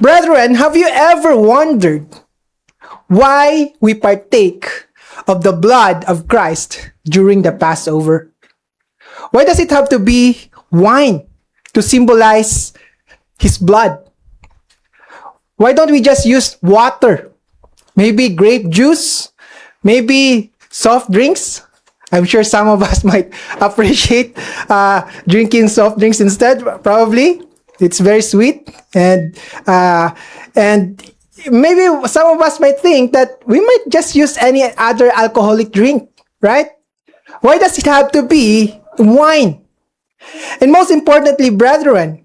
Brethren, have you ever wondered why we partake of the blood of Christ during the Passover? Why does it have to be wine to symbolize His blood? Why don't we just use water? Maybe grape juice? Maybe soft drinks? I'm sure some of us might appreciate drinking soft drinks instead. Probably it's very sweet, and maybe some of us might think that we might just use any other alcoholic drink, right? Why does it have to be wine? And most importantly, brethren,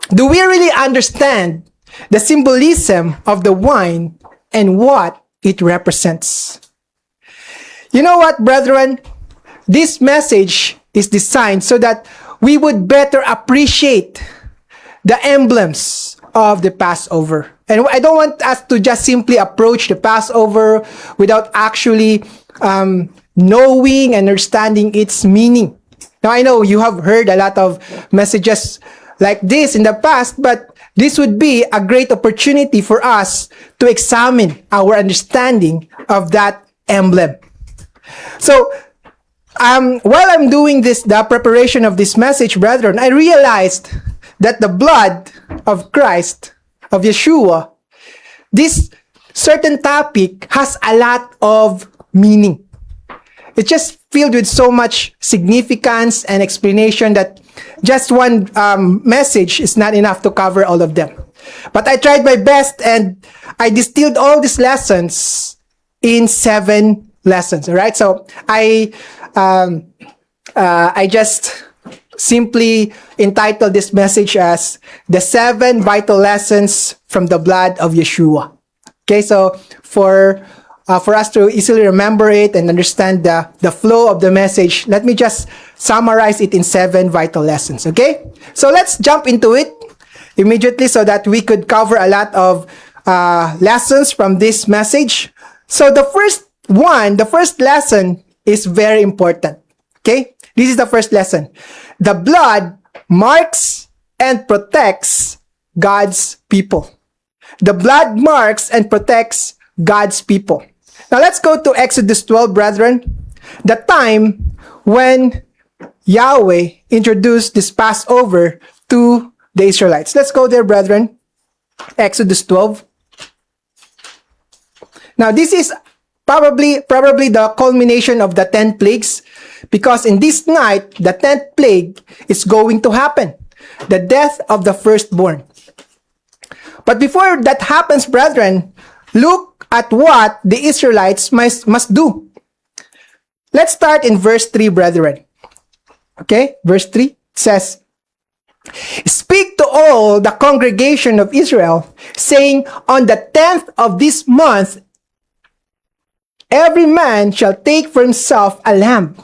do we really understand the symbolism of the wine and what it represents? You know what, brethren? This message is designed so that we would better appreciate the emblems of the Passover. And I don't want us to just simply approach the Passover without actually knowing and understanding its meaning. Now, I know you have heard a lot of messages like this in the past, but this would be a great opportunity for us to examine our understanding of that emblem. So, while I'm doing the preparation of this message, brethren, I realized that the blood of Christ, of Yeshua, this certain topic has a lot of meaning. It's just filled with so much significance and explanation that just one message is not enough to cover all of them. But I tried my best, and I distilled all these lessons in 7 lessons. All right, so I just simply entitled this message as the 7 vital lessons from the blood of Yeshua. Okay, so for us to easily remember it and understand the flow of the message, let me just summarize it in 7 vital lessons. Okay, so let's jump into it immediately so that we could cover a lot of lessons from this message. So the first lesson is very important. Okay, this is the first lesson. The blood marks and protects God's people. The blood marks and protects God's people. Now let's go to Exodus 12, brethren. The time when Yahweh introduced this Passover to the Israelites. Let's go there, brethren. Exodus 12. Now this is probably the culmination of the 10 plagues, because in this night, the 10th plague is going to happen. The death of the firstborn. But before that happens, brethren, look at what the Israelites must do. Let's start in verse 3, brethren. Okay, verse 3 says, "Speak to all the congregation of Israel, saying, on the 10th of this month, every man shall take for himself a lamb."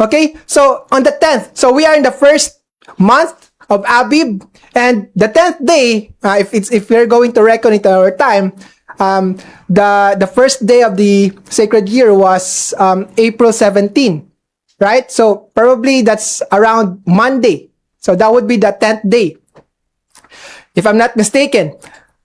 Okay, so on the 10th, so we are in the first month of Abib, and the 10th day, if we're going to reckon it our time, the first day of the sacred year was April 17, right? So probably that's around Monday. So that would be the 10th day, if I'm not mistaken.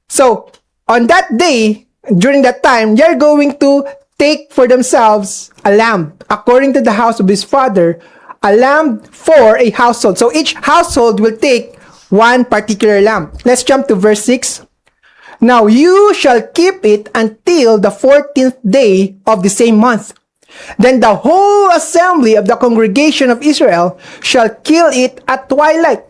So on that day, during that time, they're going to take for themselves a lamb, according to the house of his father, a lamb for a household. So each household will take one particular lamb. Let's jump to verse 6. "Now you shall keep it until the 14th day of the same month. Then the whole assembly of the congregation of Israel shall kill it at twilight.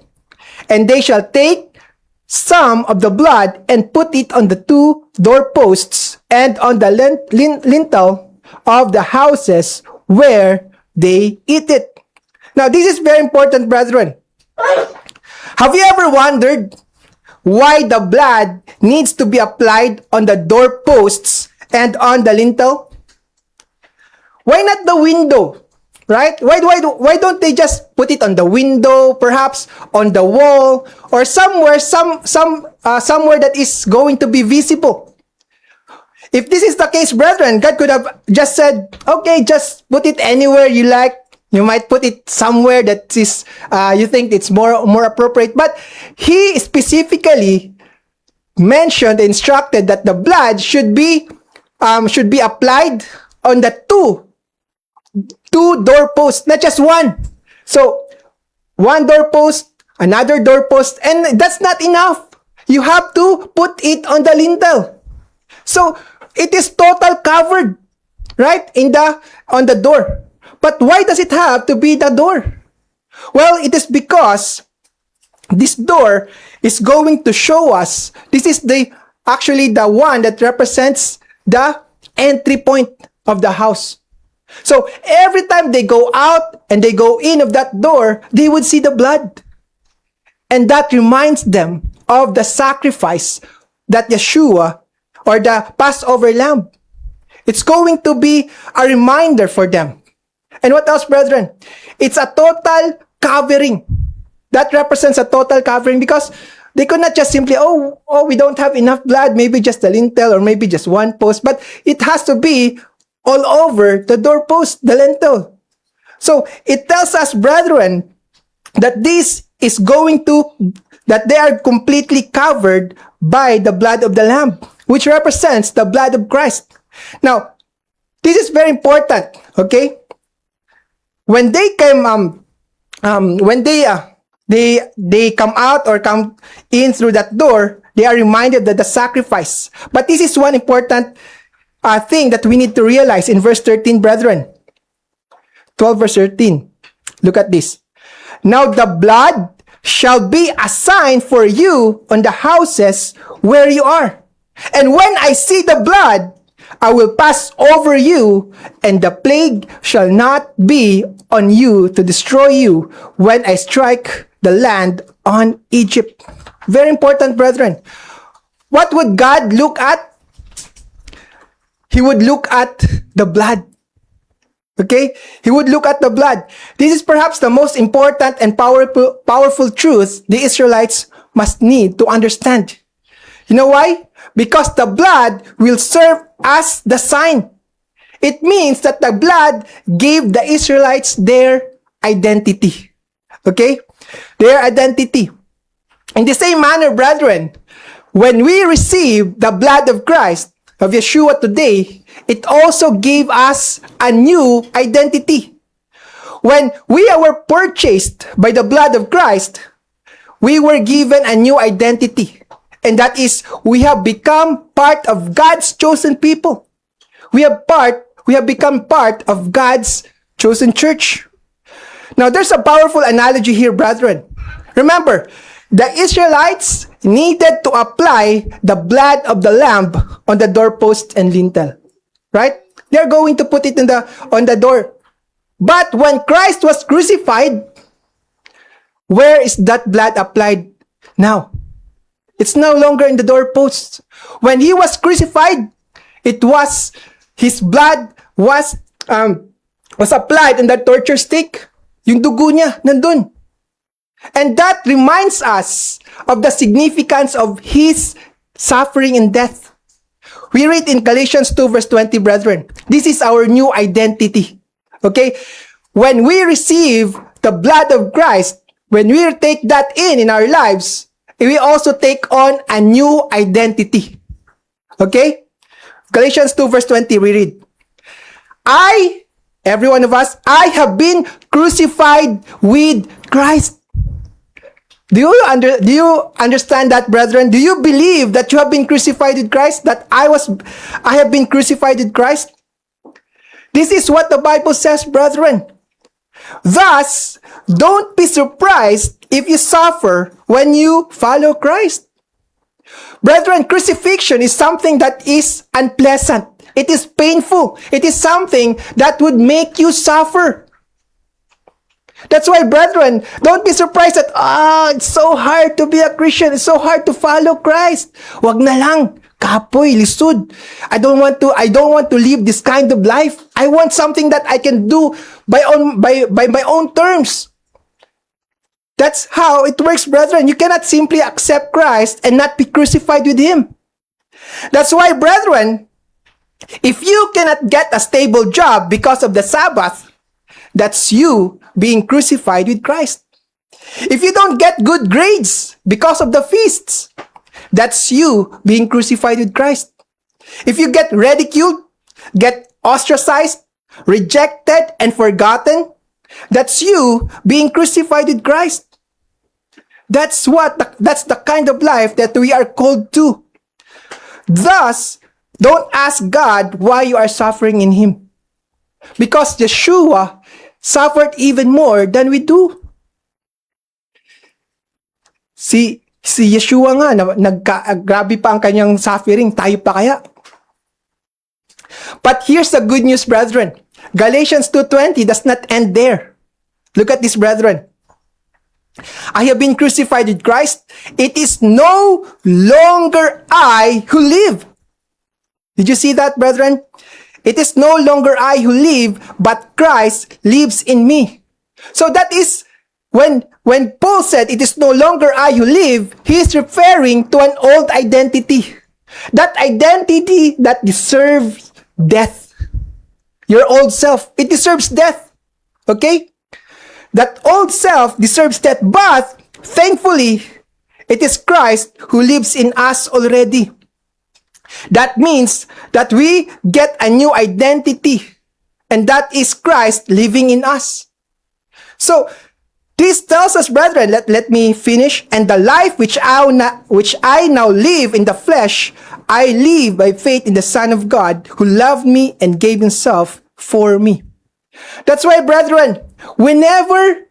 And they shall take some of the blood and put it on the 2 doorposts and on the lintel of the houses where they eat it." Now, this is very important, brethren. Have you ever wondered why the blood needs to be applied on the doorposts and on the lintel? Why not the window? Right? Why don't they just put it on the window, perhaps on the wall, or somewhere that is going to be visible? If this is the case, brethren, God could have just said, okay, just put it anywhere you like. You might put it somewhere that is you think it's more appropriate. But He specifically mentioned, instructed that the blood should be applied on the two doorposts, not just one. So, one doorpost, another doorpost, and that's not enough. You have to put it on the lintel. So, it is total covered, right, on the door. But why does it have to be the door? Well, it is because this door is going to show us, this is actually the one that represents the entry point of the house. So every time they go out and they go in of that door, they would see the blood. And that reminds them of the sacrifice that Yeshua, or the Passover lamb, it's going to be a reminder for them. And what else, brethren? It's a total covering. That represents a total covering, because they could not just simply, we don't have enough blood, maybe just the lintel or maybe just one post, but it has to be all over the doorpost, the lintel. So it tells us, brethren, that this is that they are completely covered by the blood of the Lamb, which represents the blood of Christ. Now, this is very important, okay? When they came, they come out or come in through that door, they are reminded that the sacrifice. But this is one important thing that we need to realize in verse 13, brethren. 12 verse 13. Look at this. Now the blood shall be a sign for you on the houses where you are. And when I see the blood, I will pass over you, and the plague shall not be on you to destroy you when I strike the land on Egypt. Very important, brethren. What would God look at? He would look at the blood. Okay? He would look at the blood. This is perhaps the most important and powerful truth the Israelites must need to understand. You know why? Because the blood will serve as the sign. It means that the blood gave the Israelites their identity. Okay? Their identity. In the same manner, brethren, when we receive the blood of Christ, of Yeshua today, it also gave us a new identity. When we were purchased by the blood of Christ, we were given a new identity. And that is, we have become part of God's chosen people. We have become part of God's chosen church. Now, there's a powerful analogy here, brethren. Remember, the Israelites needed to apply the blood of the lamb on the doorpost and lintel. Right? They're going to put it on the door. But when Christ was crucified, where is that blood applied now? It's no longer in the doorposts. When he was crucified, his blood was applied on the torture stick. Yung dugo niya, nandun. And that reminds us of the significance of his suffering and death. We read in Galatians 2 verse 20, brethren, this is our new identity. Okay? When we receive the blood of Christ, when we take that in our lives, we also take on a new identity. Okay? Galatians 2 verse 20, we read, every one of us, I have been crucified with Christ. Do you understand that, brethren? Do you believe that you have been crucified with Christ? That I have been crucified with Christ? This is what the Bible says, brethren. Thus, don't be surprised if you suffer when you follow Christ. Brethren, crucifixion is something that is unpleasant. It is painful. It is something that would make you suffer. That's why, brethren, don't be surprised that, it's so hard to be a Christian. It's so hard to follow Christ. Wag na lang. Kapoy, lisod. I don't want to live this kind of life. I want something that I can do by my own terms. That's how it works, brethren. You cannot simply accept Christ and not be crucified with Him. That's why, brethren, if you cannot get a stable job because of the Sabbath, that's you being crucified with Christ. If you don't get good grades because of the feasts, that's you being crucified with Christ. If you get ridiculed, get ostracized, rejected, and forgotten, that's you being crucified with Christ. That's the kind of life that we are called to. Thus, don't ask God why you are suffering in Him. Because Yeshua suffered even more than we do. Si Yeshua nga, grabe pa ang kanyang suffering, tayo pa kaya? But here's the good news, brethren. Galatians 2:20 does not end there. Look at this, brethren. I have been crucified with Christ. It is no longer I who live. Did you see that, brethren? It is no longer I who live, but Christ lives in me. So that is, when Paul said, it is no longer I who live, he is referring to an old identity. That identity that deserves death. Your old self, it deserves death. Okay? That old self deserves death, but thankfully, it is Christ who lives in us already. That means that we get a new identity, and that is Christ living in us. So, this tells us, brethren, let me finish. And the life which I now live in the flesh, I live by faith in the Son of God, who loved me and gave Himself for me. That's why, brethren, when you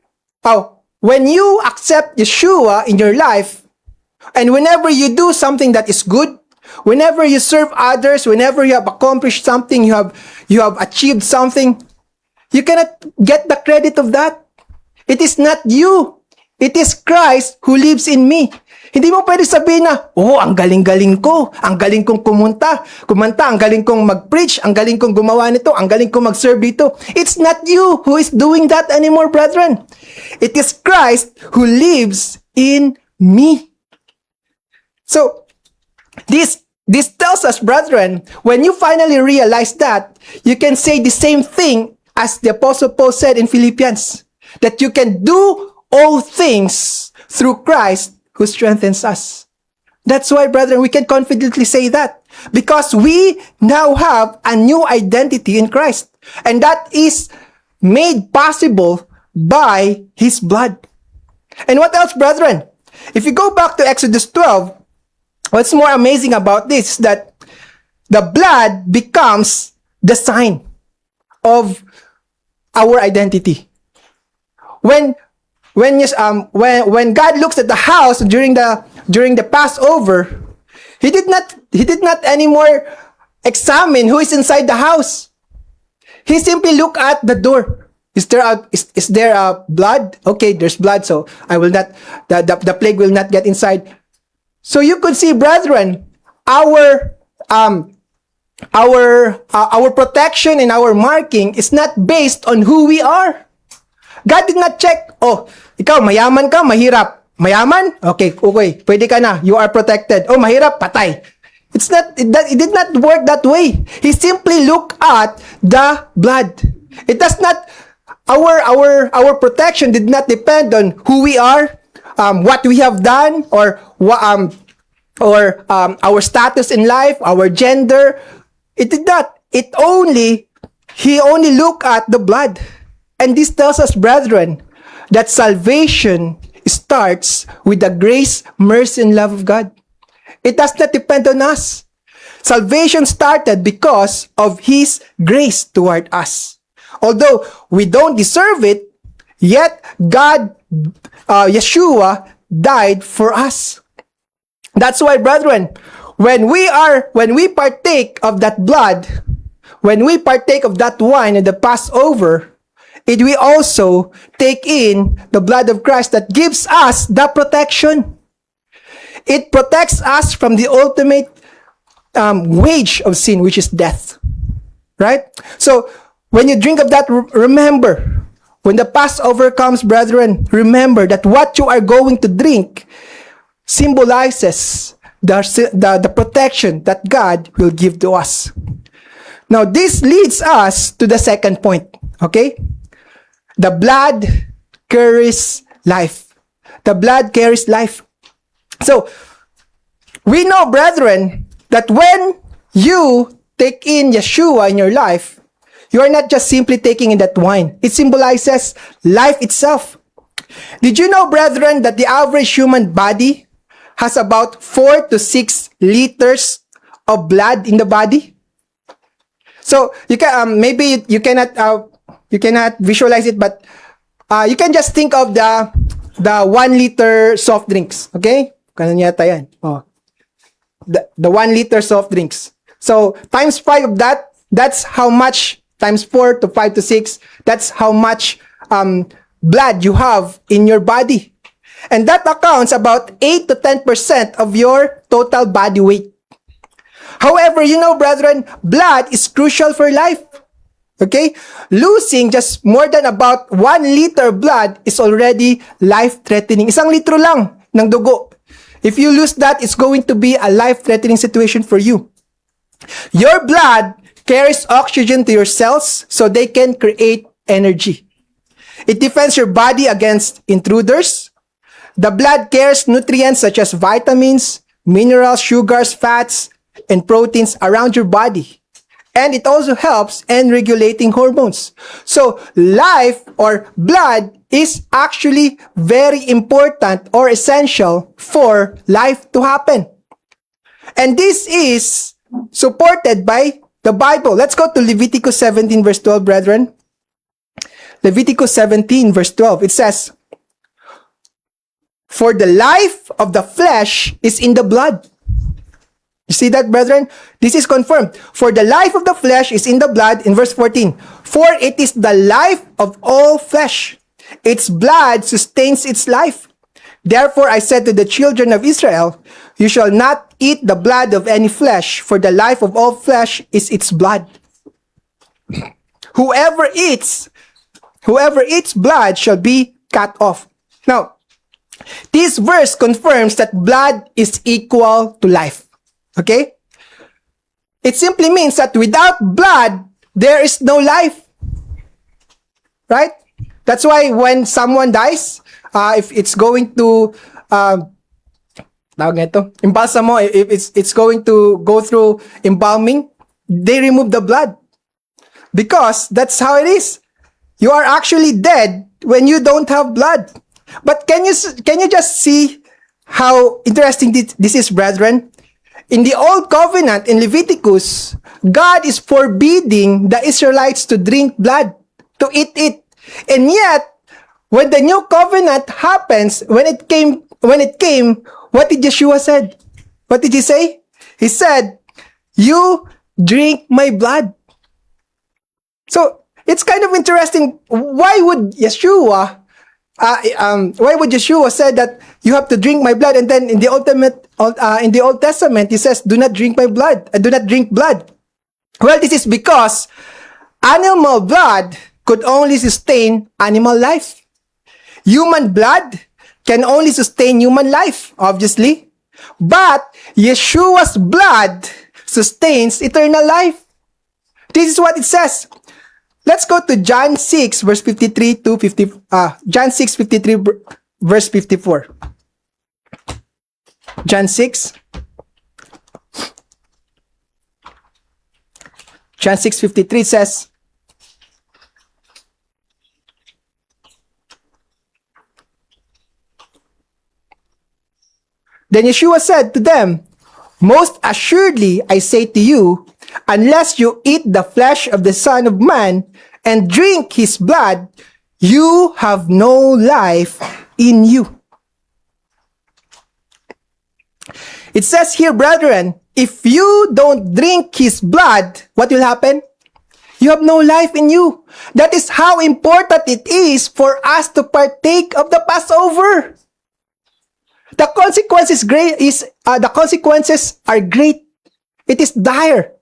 accept Yeshua in your life, and whenever you do something that is good, whenever you serve others, whenever you have accomplished something, you have achieved something, you cannot get the credit of that. It is not you. It is Christ who lives in me. Hindi mo pwede sabihin na, ang galing-galing ko, ang galing kong kumanta, ang galing kong mag-preach, ang galing kong gumawa nito, ang galing kong mag-serve dito. It's not you who is doing that anymore, brethren. It is Christ who lives in me. So, this tells us, brethren, when you finally realize that, you can say the same thing as the Apostle Paul said in Philippians, that you can do all things through Christ who strengthens us. That's why, brethren, we can confidently say that, because we now have a new identity in Christ, and that is made possible by His blood. And what else, brethren? If you go back to Exodus 12, what's more amazing about this is that the blood becomes the sign of our identity. When God looks at the house during the Passover, He did not anymore examine who is inside the house. He simply looked at the door. Is there a blood? Okay, there's blood, so I will not. The plague will not get inside. So you could see, brethren, our protection and our marking is not based on who we are. God did not check, ikaw, mayaman ka, mahirap. Mayaman? Okay, pwede ka na. You are protected. Mahirap, patay. It did not work that way. He simply looked at the blood. It does not, our protection did not depend on who we are, what we have done, or our status in life, our gender. It did not. He only looked at the blood. And this tells us, brethren, that salvation starts with the grace, mercy, and love of God. It does not depend on us. Salvation started because of His grace toward us. Although we don't deserve it, yet God, Yeshua, died for us. That's why, brethren, when we partake of that blood, when we partake of that wine in the Passover, we also take in the blood of Christ that gives us the protection. It protects us from the ultimate wage of sin, which is death. Right? So, when you drink of that, remember, when the Passover comes, brethren, remember that what you are going to drink symbolizes the protection that God will give to us. Now, this leads us to the second point. Okay? The blood carries life. The blood carries life. So, We know, brethren, that when you take in Yeshua in your life, you are not just simply taking in that wine. It symbolizes life itself. Did you know, brethren, that the average human body has about 4 to 6 liters of blood in the body? So you can maybe you cannot visualize it, but you can just think of the 1 liter soft drinks. Okay, kanan yata yan. Oh, the 1 liter soft drinks. So times 5 of that. That's how much. Times 4 to 5 to 6. That's how much blood you have in your body. And that accounts about 8 to 10% of your total body weight. However, you know, brethren, blood is crucial for life. Okay? Losing just more than about 1 liter blood is already life-threatening. 1 litro lang ng dugo. If you lose that, it's going to be a life-threatening situation for you. Your blood carries oxygen to your cells so they can create energy. It defends your body against intruders. The blood carries nutrients such as vitamins, minerals, sugars, fats, and proteins around your body. And it also helps in regulating hormones. So life or blood is actually very important or essential for life to happen. And this is supported by the Bible. Let's go to Leviticus 17 verse 12, brethren. Leviticus 17 verse 12. It says, "For the life of the flesh is in the blood." You see that, brethren? This is confirmed. For the life of the flesh is in the blood, in verse 14. For it is the life of all flesh. Its blood sustains its life. Therefore I said to the children of Israel, you shall not eat the blood of any flesh, for the life of all flesh is its blood. Whoever eats blood shall be cut off. Now, this verse confirms that blood is equal to life. Okay? It simply means that without blood, there is no life. Right? That's why when someone dies, if it's going to, embalsamo, if it's going to go through embalming, they remove the blood. Because that's how it is. You are actually dead when you don't have blood. But can you just see how interesting this is, brethren? In the Old Covenant, in Leviticus, God is forbidding the Israelites to drink blood, to eat it. And yet, when the New Covenant happens, when it came, what did Yeshua said? What did he say? He said, "You drink my blood." So, it's kind of interesting. Why would Yeshua say that you have to drink my blood, and then in the Old Testament, he says, "Do not drink my blood. Do not drink blood." Well, this is because animal blood could only sustain animal life. Human blood can only sustain human life, obviously. But Yeshua's blood sustains eternal life. This is what it says. Let's go to John 6, verse 53 to 50. John 6, 53, verse 54. John 6. John 6:53 says, "Then Yeshua said to them, Most assuredly I say to you, unless you eat the flesh of the Son of Man and drink his blood, you have no life in you." It says here, brethren, if you don't drink his blood, what will happen? You have no life in you. That is how important it is for us to partake of the Passover. The consequences are great. It is dire.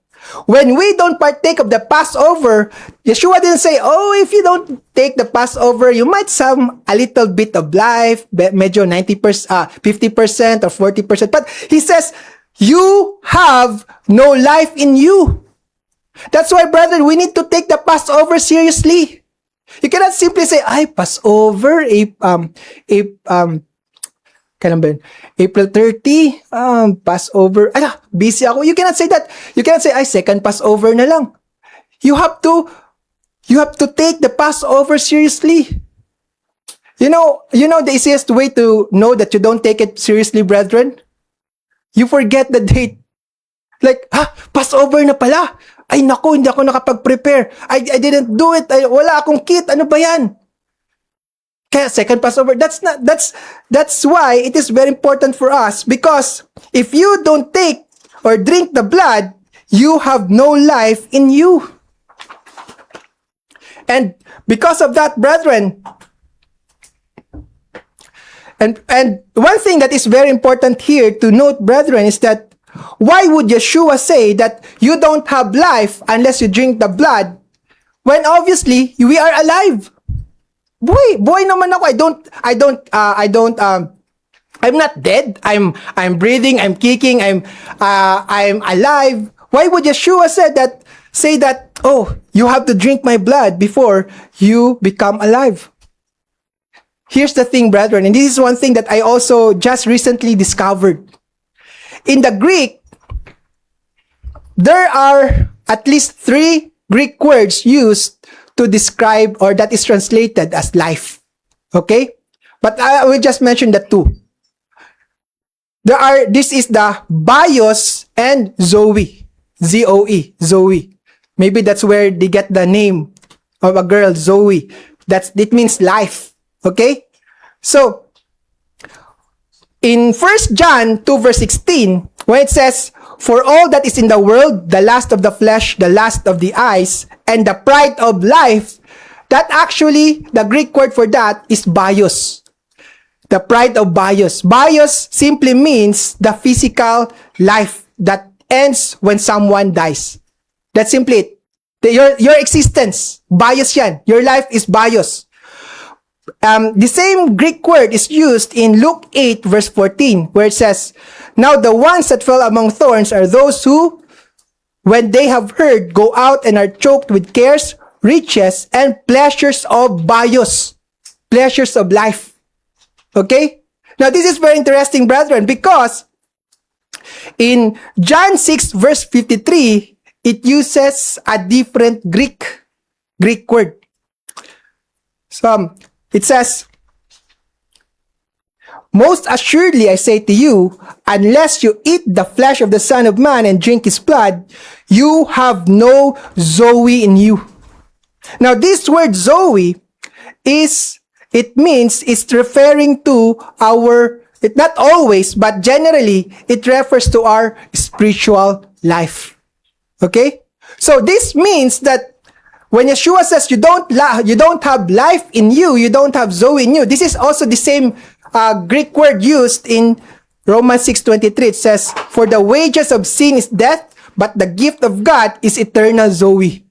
When we don't partake of the Passover, Yeshua didn't say, if you don't take the Passover, you might have a little bit of life, medyo 90%, 50% or 40%. But he says, you have no life in you. That's why, brethren, we need to take the Passover seriously. You cannot simply say, Passover, Kailan ba yun? April 30, Passover. Busy ako. You cannot say that. You cannot say, ay, second Passover na lang. You have to take the Passover seriously. You know the easiest way to know that you don't take it seriously, brethren? You forget the date. Like, Passover na pala. Ay, naku, hindi ako nakapag-prepare. I didn't do it. Wala akong kit. Ano ba yan? Kaya second Passover, that's why it is very important for us, because if you don't take or drink the blood, you have no life in you. And because of that, brethren, and one thing that is very important here to note, brethren, is that why would Yeshua say that you don't have life unless you drink the blood, when obviously we are alive? Boy naman ako. I'm not dead. I'm breathing, I'm kicking, I'm alive. Why would Yeshua say that, oh, you have to drink my blood before you become alive? Here's the thing, brethren, and this is one thing that I also just recently discovered. In the Greek, there are at least 3 Greek words used to describe, or that is translated as life. Okay? But I will just mention the 2. This is the bios and Zoe. Z-O-E, Zoe. Maybe that's where they get the name of a girl, Zoe. It means life. Okay? So, in 1 John 2 verse 16, when it says, for all that is in the world, the lust of the flesh, the lust of the eyes, and the pride of life, that actually, the Greek word for that is bios. The pride of bios. Bios simply means the physical life that ends when someone dies. That's simply it. Your existence, bios yan. Your life is bios. The same Greek word is used in Luke 8 verse 14, where it says, now the ones that fell among thorns are those who, when they have heard, go out and are choked with cares, riches, and pleasures of bios. Pleasures of life. Okay? Now this is very interesting, brethren, because in John 6 verse 53, it uses a different Greek word. So, it says, most assuredly I say to you, unless you eat the flesh of the Son of Man and drink his blood, you have no Zoe in you. Now this word Zoe it's referring to not always, but generally, it refers to our spiritual life. Okay? So this means that when Yeshua says you don't have life in you, you don't have Zoe in you, this is also the same Greek word used in Romans 6:23. It says, for the wages of sin is death, but the gift of God is eternal Zoe.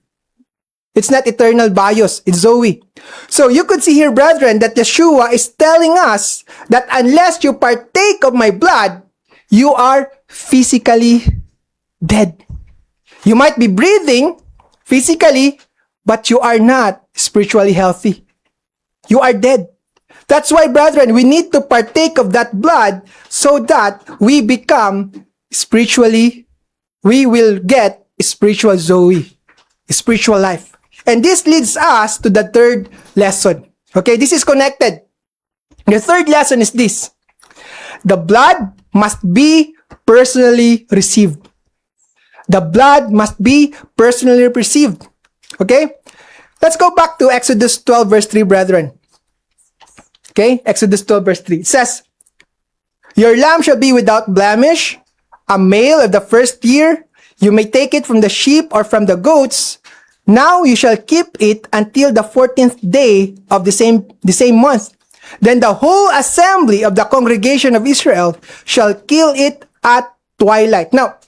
It's not eternal bios, it's Zoe. So you could see here, brethren, that Yeshua is telling us that unless you partake of my blood, you are physically dead. You might be breathing physically, but you are not spiritually healthy. You are dead. That's why, brethren, we need to partake of that blood so that we will get spiritual Zoe, spiritual life. And this leads us to the third lesson. Okay, this is connected. The third lesson is this. The blood must be personally received. The blood must be personally received. Okay? Let's go back to Exodus 12 verse 3, brethren. Okay? Exodus 12 verse 3. It says, your lamb shall be without blemish, a male of the first year. You may take it from the sheep or from the goats. Now you shall keep it until the 14th day of the same month. Then the whole assembly of the congregation of Israel shall kill it at twilight. Now,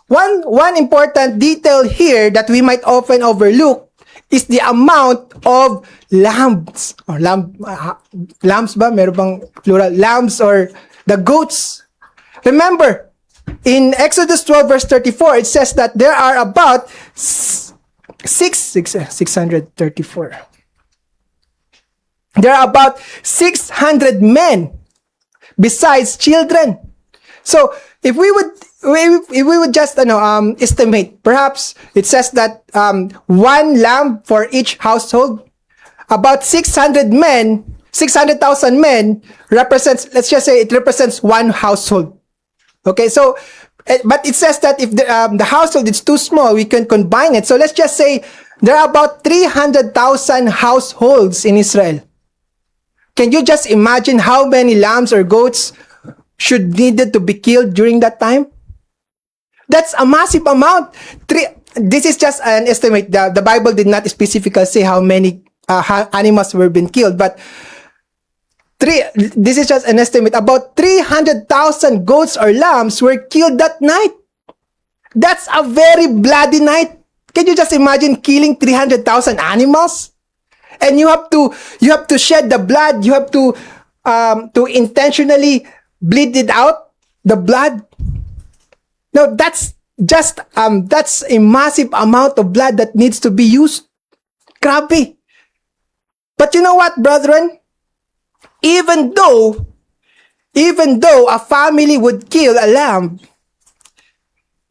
one important detail here that we might often overlook is the amount of lambs. Or lambs ba? Meron bang plural? Lambs or the goats. Remember, in Exodus 12 verse 34, it says that there are about 634. There are about 600 men besides children. So if we would just estimate, perhaps it says that one lamb for each household, about 600,000 men represents, let's just say it represents one household. Okay, so but it says that if the household is too small, we can combine it. So let's just say there are about 300,000 households in Israel. Can you just imagine how many lambs or goats should needed to be killed during that time? That's a massive amount. This is just an estimate. The Bible did not specifically say how many animals were being killed, but this is just an estimate. About 300,000 goats or lambs were killed that night. That's a very bloody night. Can you just imagine killing 300,000 animals? And you have to shed the blood. You have to intentionally bleed it out, the blood. No, that's just that's a massive amount of blood that needs to be used. Grabe. But you know what, brethren? Even though a family would kill a lamb,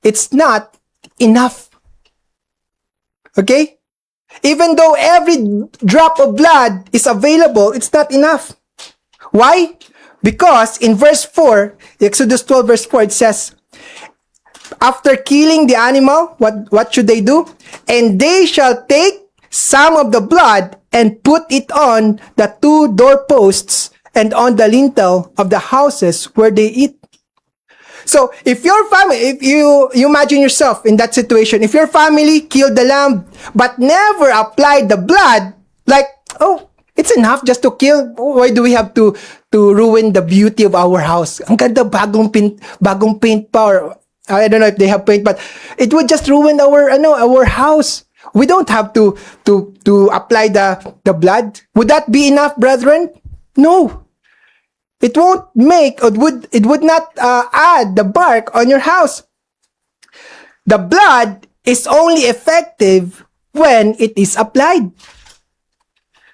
it's not enough. Okay? Even though every drop of blood is available, it's not enough. Why? Because in verse 4, Exodus 12 verse 4, it says, after killing the animal, what should they do? And they shall take some of the blood and put it on the two doorposts and on the lintel of the houses where they eat. So if your family, if you imagine yourself in that situation, if your family killed the lamb but never applied the blood, like, oh, it's enough just to kill. Why do we have to ruin the beauty of our house? Ang ganda, bagong paint pa, or I don't know if they have paint, but it would just ruin our house. We don't have to apply the blood. Would that be enough, brethren? No. It won't make, or it would not add the bark on your house. The blood is only effective when it is applied.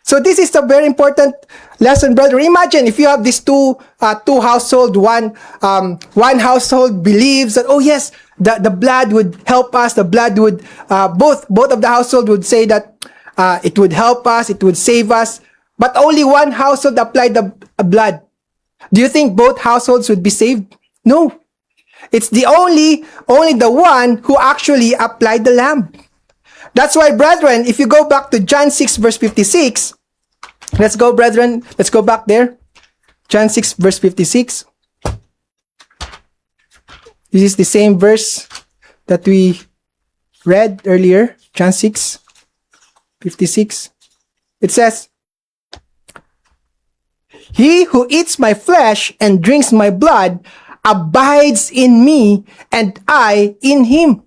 So this is a very important lesson, brother. Imagine if you have these two household, one household believes that, oh yes, the blood would help us. The blood would both of the household would say that it would help us, it would save us. But only one household applied the blood. Do you think both households would be saved? No. It's only the one who actually applied the lamb. That's why, brethren, if you go back to John 6 verse 56, let's go, brethren. Let's go back there. John 6 verse 56. This is the same verse that we read earlier. John 6, 56. It says, he who eats my flesh and drinks my blood abides in me, and I in him.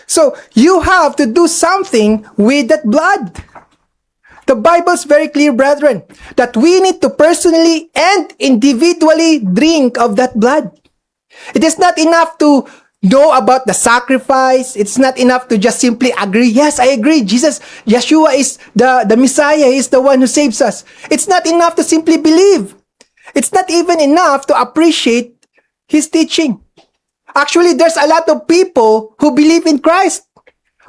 So you have to do something with that blood. The Bible's very clear, brethren, that we need to personally and individually drink of that blood. It is not enough to know about the sacrifice. It's not enough to just simply agree. Yes, I agree. Yeshua is the Messiah. He is the one who saves us. It's not enough to simply believe. It's not even enough to appreciate his teaching. Actually, there's a lot of people who believe in Christ,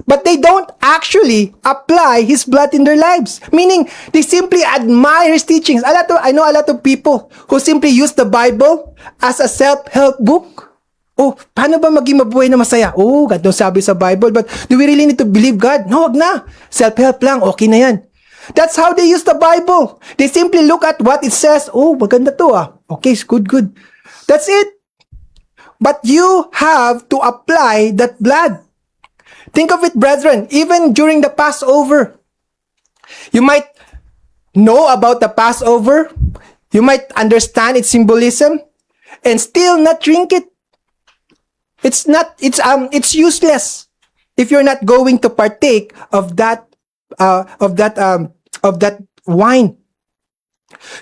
but they don't actually apply his blood in their lives. Meaning, they simply admire his teachings. I know a lot of people who simply use the Bible as a self-help book. Oh, paano ba maging mabuhay na masaya? Oh, God knows sabi sa Bible, but do we really need to believe God? No, wag na. Self-help lang, okay na yan. That's how they use the Bible. They simply look at what it says. Oh, maganda to ah. Okay, good. That's it. But you have to apply that blood. Think of it, brethren, even during the Passover. You might know about the Passover. You might understand its symbolism and still not drink it. It's useless if you're not going to partake of that wine.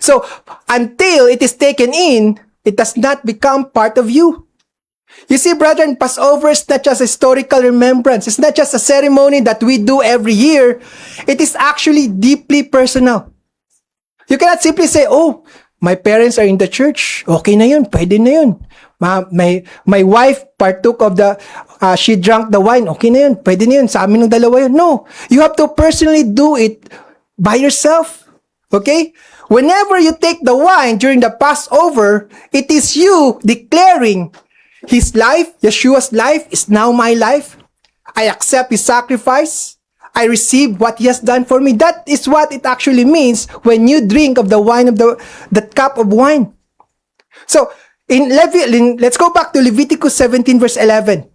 So until it is taken in, it does not become part of you. You see, brethren, Passover is not just a historical remembrance. It's not just a ceremony that we do every year. It is actually deeply personal. You cannot simply say, oh, my parents are in the church, okay na yun, pwede na yun. My wife partook of the, she drank the wine, okay na yun, pwede na yun, sa amin ng dalawa yun. No, you have to personally do it by yourself. Okay? Whenever you take the wine during the Passover, it is you declaring His life, Yeshua's life, is now my life. I accept His sacrifice. I receive what He has done for me. That is what it actually means when you drink of the wine of the cup of wine. So, let's go back to Leviticus 17 verse 11.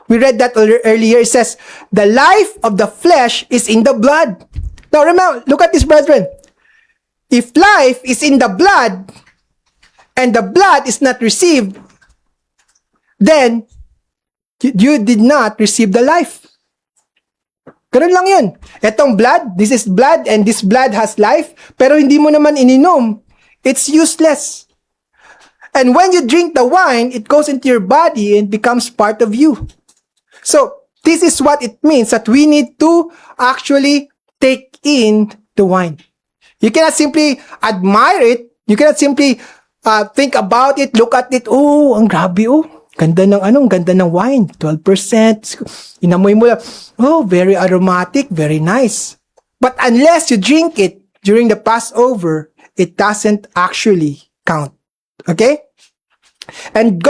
We read that earlier. It says, the life of the flesh is in the blood. Now remember, look at this, brethren. If life is in the blood, and the blood is not received, then you did not receive the life. Ganun lang yun. Etong blood, this is blood, and this blood has life, pero hindi mo naman ininom, it's useless. And when you drink the wine, it goes into your body and becomes part of you. So, this is what it means that we need to actually take in the wine. You cannot simply admire it. You cannot simply think about it, look at it. Oh, ang grabe, oh. Ganda ng wine. 12%. Inamoy mo lang. Oh, very aromatic, very nice. But unless you drink it during the Passover, it doesn't actually count. Okay? And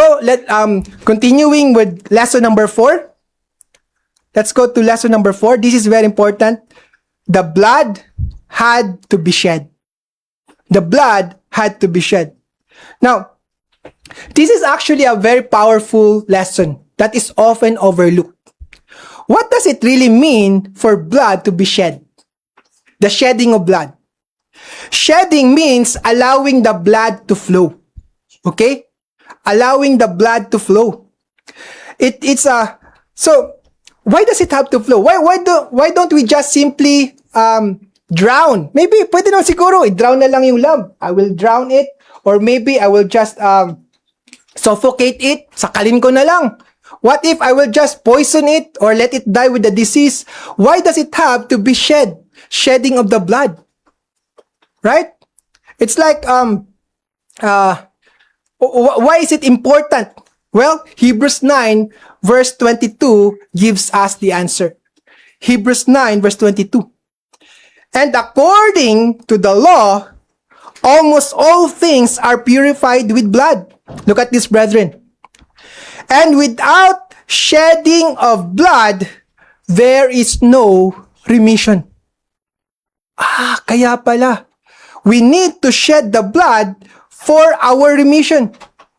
continuing with lesson number 4. Let's go to lesson number 4. This is very important. The blood had to be shed. The blood had to be shed. Now, this is actually a very powerful lesson that is often overlooked. What does it really mean for blood to be shed? The shedding of blood. Shedding means allowing the blood to flow. Okay? Allowing the blood to flow. So why does it have to flow? Why don't we just simply drown? Maybe pwede na siguro i-drown na lang yung lamb. I will drown it, or maybe I will just suffocate it. Sakalin ko na lang. What if I will just poison it or let it die with the disease? Why does it have to be shed? Shedding of the blood. Right? It's like why is it important? Well, Hebrews 9 verse 22 gives us the answer. Hebrews 9 verse 22. And according to the law, almost all things are purified with blood. Look at this, brethren. And without shedding of blood, there is no remission. Kaya pala. We need to shed the blood for our remission.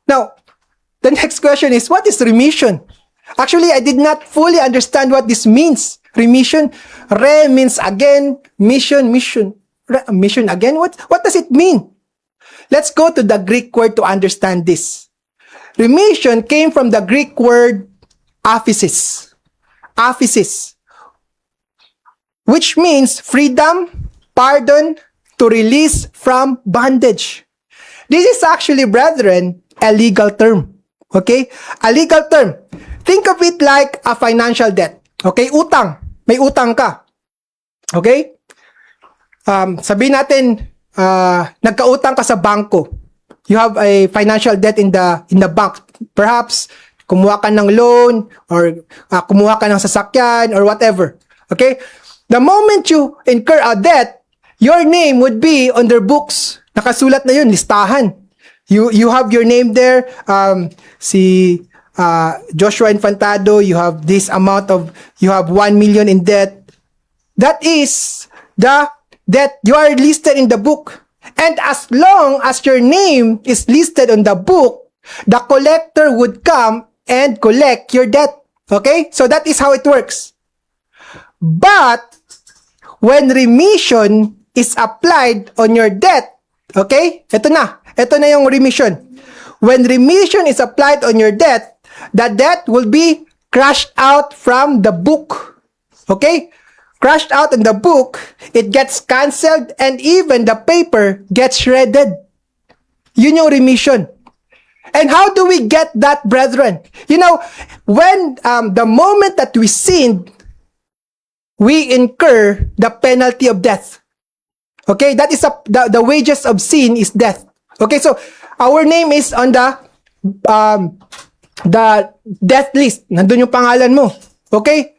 Now, the next question is, what is remission? Actually, I did not fully understand what this means. Remission. Re means again. Mission. Mission again. What does it mean? Let's go to the Greek word to understand this. Remission came from the Greek word aphesis. Aphesis. Which means freedom, pardon, to release from bondage. This is actually, brethren, a legal term. Okay? A legal term. Think of it like a financial debt. Okay? Utang. May utang ka. Okay? Sabihin natin, nagkautang ka sa bangko. You have a financial debt in the bank. Perhaps, kumuha ka ng loan, or kumuha ka ng sasakyan, or whatever. Okay? The moment you incur a debt, your name would be on their books. Nakasulat na yun, listahan. You have your name there. Joshua Infantado, you have this amount you have 1 million in debt. That is the debt. You are listed in the book. And as long as your name is listed on the book, the collector would come and collect your debt. Okay? So that is how it works. But when remission is applied on your debt, okay? Ito na yung remission. When remission is applied on your debt, the debt will be crushed out from the book. Okay? Crushed out in the book, it gets cancelled, and even the paper gets shredded. Yun yung remission. And how do we get that, brethren? You know, when the moment that we sinned, we incur the penalty of death. Okay, that is the wages of sin is death. Okay, so our name is on the death list. Nandun yung pangalan mo. Okay?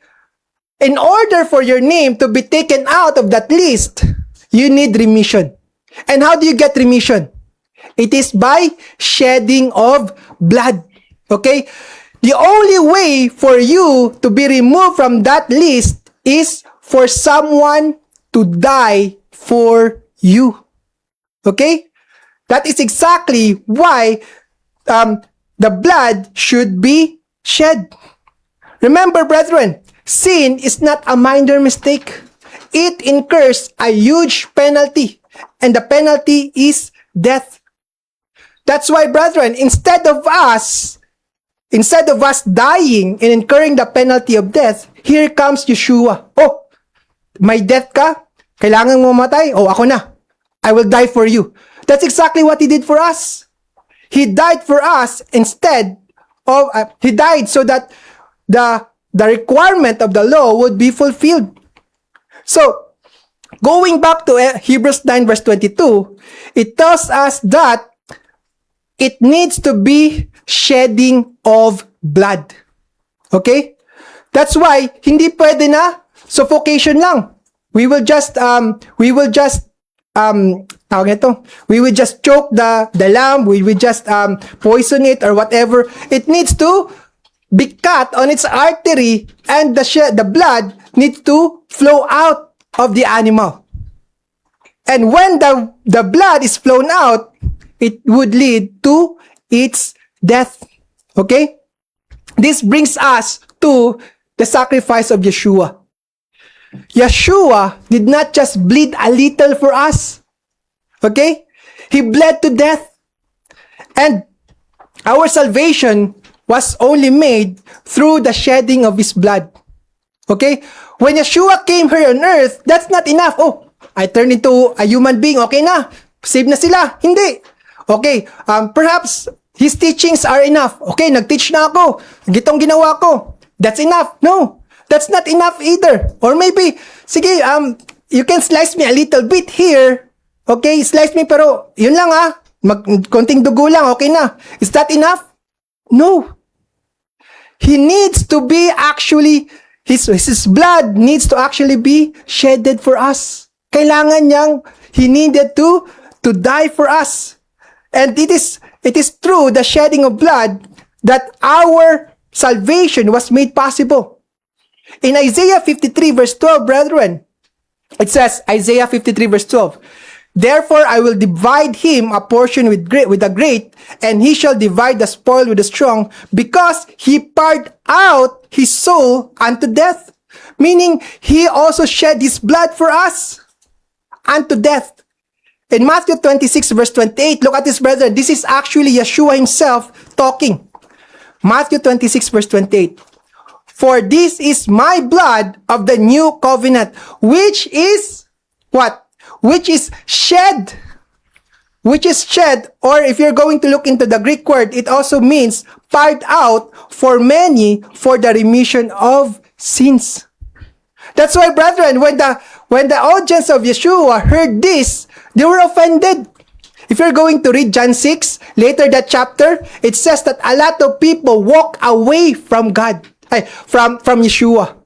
In order for your name to be taken out of that list, you need remission. And how do you get remission? It is by shedding of blood. Okay? The only way for you to be removed from that list is for someone to die for you. Okay? That is exactly why the blood should be shed. Remember, brethren, sin is not a minor mistake. It incurs a huge penalty, and the penalty is death. That's why, brethren, instead of us dying and incurring the penalty of death, here comes Yeshua. Oh, may death ka? Kailangan mo matay? Oh, ako na. I will die for you. That's exactly what He did for us. He died for us instead of, He died so that the requirement of the law would be fulfilled. So, going back to Hebrews 9 verse 22, it tells us that it needs to be shedding of blood. Okay? That's why, hindi pwede na suffocation lang. We will just choke the lamb, we will just poison it or whatever. It needs to be cut on its artery, and the blood needs to flow out of the animal. And when the blood is flown out, it would lead to its death. Okay? This brings us to the sacrifice of Yeshua. Yeshua did not just bleed a little for us. Okay? He bled to death. And our salvation was only made through the shedding of His blood. Okay? When Yeshua came here on earth, that's not enough. Oh, I turned into a human being. Okay na. Save na sila. Hindi. Okay. Perhaps His teachings are enough. Okay, nag-teach na ako. Gitong ginawa ko. That's enough. No. That's not enough either. Or maybe, sige, you can slice me a little bit here. Okay, slice me, pero yun lang konting dugo lang, okay na. Is that enough? No. He needs to be actually, his blood needs to actually be shedded for us. Kailangan he needed to die for us. And it is through the shedding of blood that our salvation was made possible. In Isaiah 53 verse 12, brethren, it says, Isaiah 53 verse 12, therefore I will divide him a portion with the great, and he shall divide the spoil with the strong, because he poured out his soul unto death. Meaning, he also shed his blood for us unto death. In Matthew 26 verse 28, look at this, brethren. This is actually Yeshua himself talking. Matthew 26 verse 28. For this is my blood of the new covenant, which is what? Which is shed. Which is shed, or if you're going to look into the Greek word, it also means poured out for many for the remission of sins. That's why, brethren, when the audience of Yeshua heard this, they were offended. If you're going to read John 6, later that chapter, it says that a lot of people walk away from God. From Yeshua.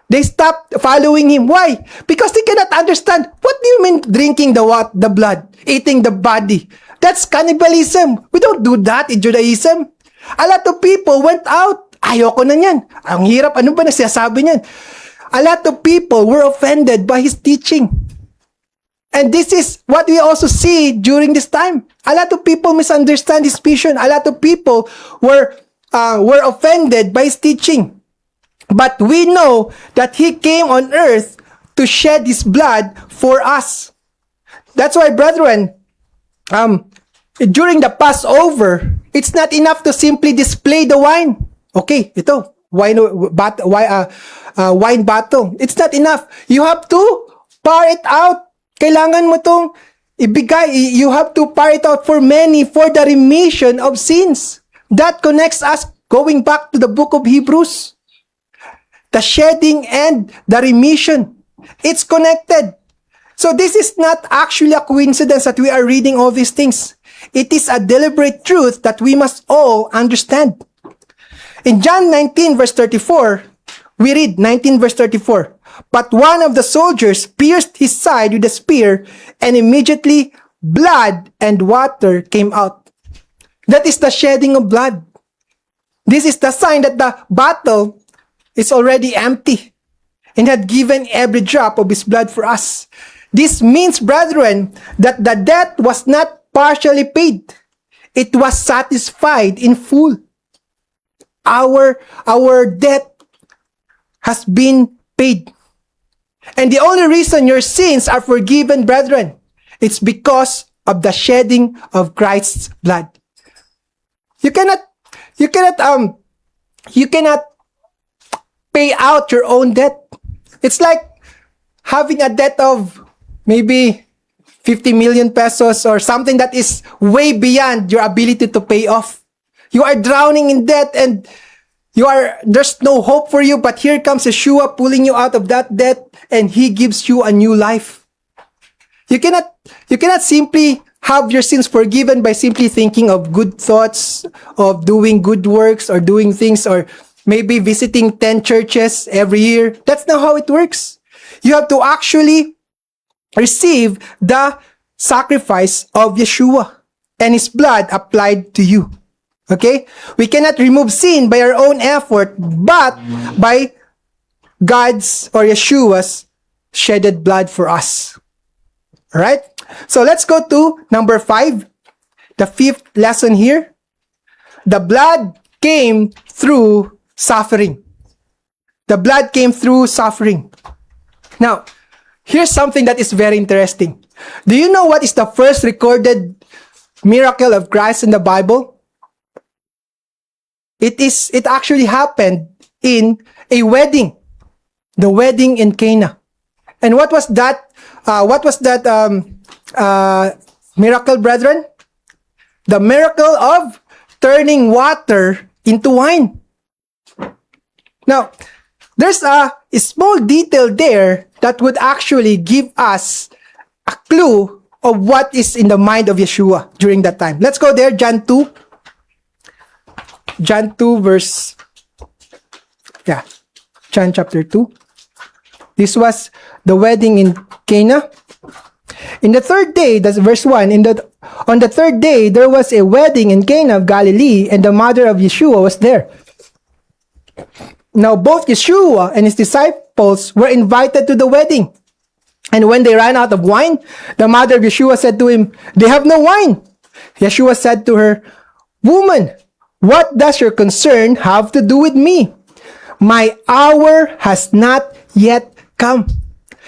They stopped following Him. Why? Because they cannot understand. What do you mean drinking the blood? Eating the body? That's cannibalism. We don't do that in Judaism. A lot of people went out. Ayoko na yan. Ang hirap. Ano ba nagsasabi niyan? A lot of people were offended by His teaching. And this is what we also see during this time. A lot of people misunderstand His vision. A lot of people were offended by His teaching. But we know that He came on earth to shed His blood for us. That's why, brethren, during the Passover, it's not enough to simply display the wine. Okay, ito, wine bottle. It's not enough. You have to pour it out. Kailangan mo tong ibigay. You have to pour it out for many, for the remission of sins. That connects us going back to the book of Hebrews. The shedding and the remission. It's connected. So this is not actually a coincidence that we are reading all these things. It is a deliberate truth that we must all understand. In John 19 verse 34, we read 19 verse 34, "But one of the soldiers pierced his side with a spear, and immediately blood and water came out." That is the shedding of blood. This is the sign that the battle is already empty and had given every drop of his blood for us. This means, brethren, that the debt was not partially paid. It was satisfied in full. Our debt has been paid. And the only reason your sins are forgiven, brethren, it's because of the shedding of Christ's blood. You cannot pay out your own debt. It's like having a debt of maybe 50 million pesos or something that is way beyond your ability to pay off. You are drowning in debt and there's no hope for you, but here comes Yeshua pulling you out of that debt, and He gives you a new life. You cannot simply have your sins forgiven by simply thinking of good thoughts, of doing good works, or doing things, or maybe visiting 10 churches every year. That's not how it works. You have to actually receive the sacrifice of Yeshua and His blood applied to you. Okay? We cannot remove sin by our own effort, but by God's or Yeshua's shedded blood for us. Alright? So let's go to number 5. The 5th lesson here. The blood came through suffering. The blood came through suffering. Now, here's something that is very interesting. Do you know what is the first recorded miracle of Christ in the Bible? It actually happened in a wedding. The wedding in Cana. And what was that miracle, brethren? The miracle of turning water into wine. Now, there's a small detail there that would actually give us a clue of what is in the mind of Yeshua during that time. Let's go there, John 2 John chapter 2. This was the wedding in Cana. In the third day, that's verse 1, on the third day, there was a wedding in Cana of Galilee, and the mother of Yeshua was there. Now, both Yeshua and his disciples were invited to the wedding. And when they ran out of wine, the mother of Yeshua said to him, "They have no wine." Yeshua said to her, "Woman, what does your concern have to do with me? My hour has not yet come."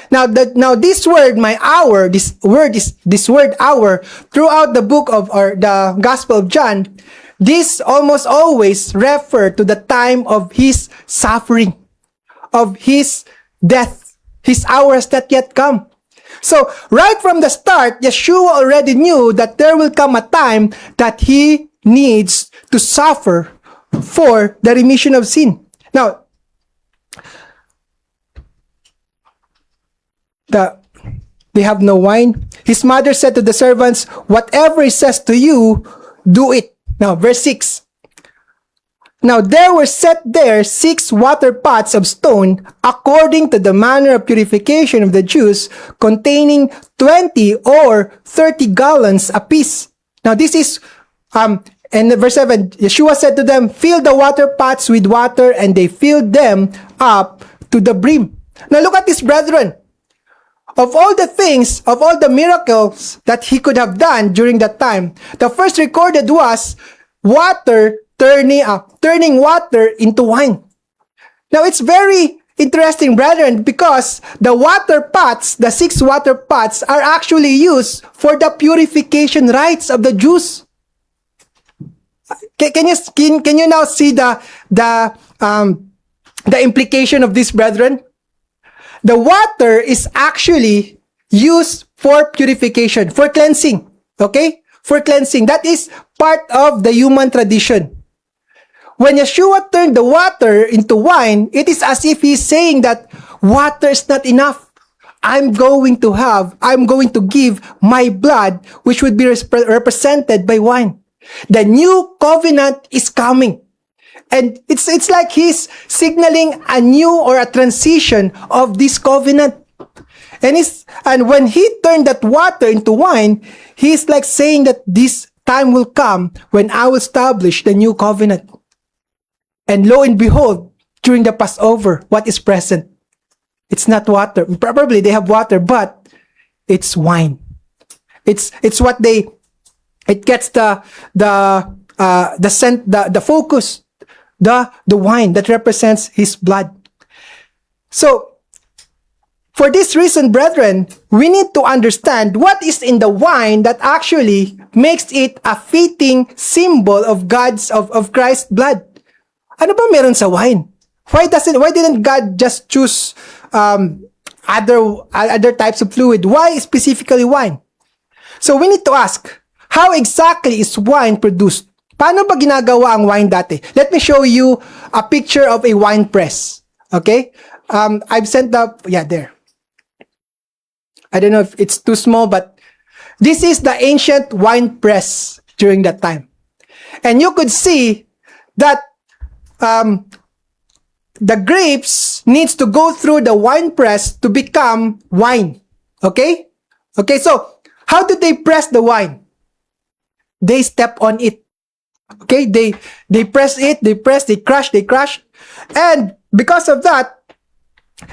Now this word, my hour, this word hour, throughout the book of, or the Gospel of John, this almost always refer to the time of his suffering, of his death. His hour has not yet come. So, right from the start, Yeshua already knew that there will come a time that he needs to suffer for the remission of sin. Now, they have no wine. His mother said to the servants, "Whatever he says to you, do it." Now, verse 6. Now there were set there 6 water pots of stone, according to the manner of purification of the Jews, containing 20 or 30 gallons apiece. Now this is, and verse 7, Yeshua said to them, "Fill the water pots with water," and they filled them up to the brim. Now look at this, brethren. Of all the things, of all the miracles that he could have done during that time, the first recorded was turning water into wine. Now, it's very interesting, brethren, because the water pots, the 6 water pots, are actually used for the purification rites of the Jews. Can you now see the implication of this, brethren? The water is actually used for purification, for cleansing. Okay? For cleansing. That is part of the human tradition. When Yeshua turned the water into wine, it is as if he's saying that water is not enough. I'm going to give my blood, which would be represented by wine. The new covenant is coming. And it's like he's signaling a new or a transition of this covenant. And when he turned that water into wine, he's like saying that this time will come when I will establish the new covenant. And lo and behold, during the Passover, what is present? It's not water. Probably they have water, but it's wine. It gets the scent, the focus, the wine that represents his blood. So, for this reason, brethren, we need to understand what is in the wine that actually makes it a fitting symbol of Christ's blood. Ano ba meron sa wine? Why didn't God just choose other types of fluid? Why specifically wine? So we need to ask, how exactly is wine produced? Paano ba ginagawa ang wine dati? Let me show you a picture of a wine press. Okay? I've sent there. I don't know if it's too small, but this is the ancient wine press during that time. And you could see that the grapes needs to go through the wine press to become wine. Okay? Okay, so how do they press the wine? They step on it. Okay, they press it, they crush. And because of that,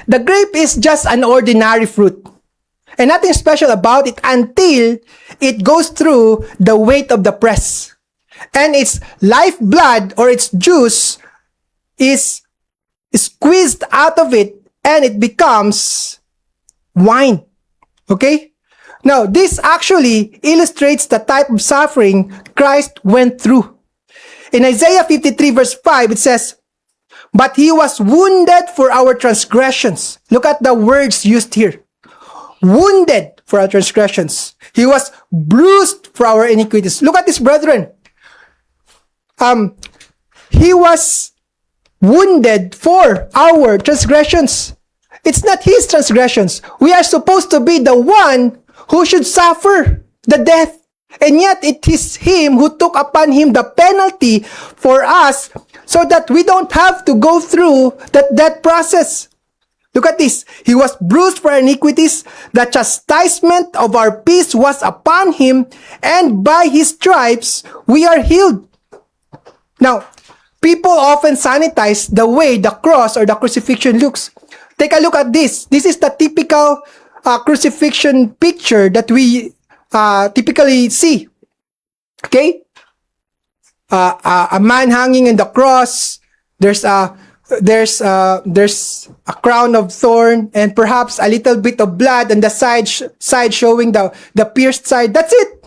the grape is just an ordinary fruit. And nothing special about it until it goes through the weight of the press. And its lifeblood or its juice is squeezed out of it and it becomes wine. Okay? Now, this actually illustrates the type of suffering Christ went through. In Isaiah 53 verse 5, it says, "But he was wounded for our transgressions." Look at the words used here. Wounded for our transgressions. He was bruised for our iniquities. Look at this, brethren. He was wounded for our transgressions. It's not his transgressions. We are supposed to be the one who should suffer the death. And yet it is him who took upon him the penalty for us so that we don't have to go through that process. Look at this. He was bruised for our iniquities. The chastisement of our peace was upon him, and by his stripes we are healed. Now, people often sanitize the way the cross or the crucifixion looks. Take a look at this. This is the typical crucifixion picture that we typically see. Okay? A man hanging in the cross. There's a crown of thorn and perhaps a little bit of blood on the side showing the pierced side. That's it.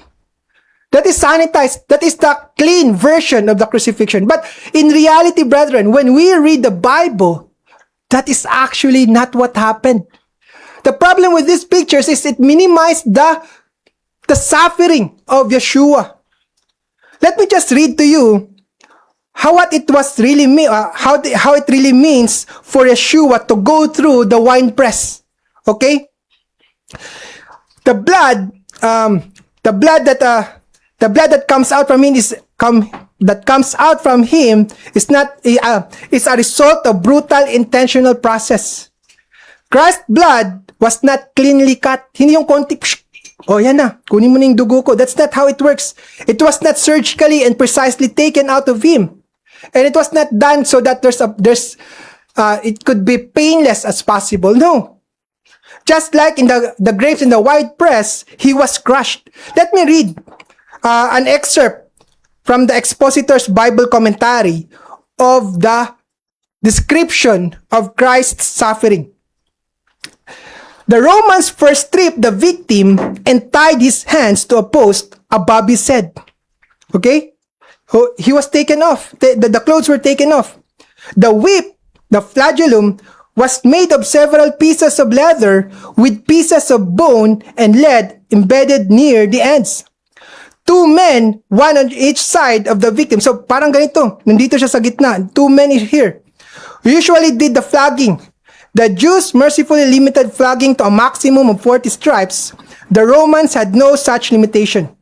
That is sanitized. That is the clean version of the crucifixion. But in reality, brethren, when we read the Bible, that is actually not what happened. The problem with these pictures is it minimized the suffering of Yeshua. Let me just read to you how it really means for Yeshua to go through the wine press. Okay? The blood that comes out from him is a result of brutal intentional process. Christ's blood was not cleanly cut. Hindi yung konti, yan na, kunin mo na yung dugo ko. That's not how it works. It was not surgically and precisely taken out of him. And it was not done so that it could be painless as possible. No. Just like in the grapes in the wine press, he was crushed. Let me read an excerpt from the Expositor's Bible commentary of the description of Christ's suffering. The Romans first stripped the victim and tied his hands to a post above his head. Okay? He was taken off. The clothes were taken off. The whip, the flagellum, was made of several pieces of leather with pieces of bone and lead embedded near the ends. 2 men, one on each side of the victim. So parang ganito, nandito siya sa gitna. 2 men here. Usually did the flogging. The Jews mercifully limited flogging to a maximum of 40 stripes. The Romans had no such limitation.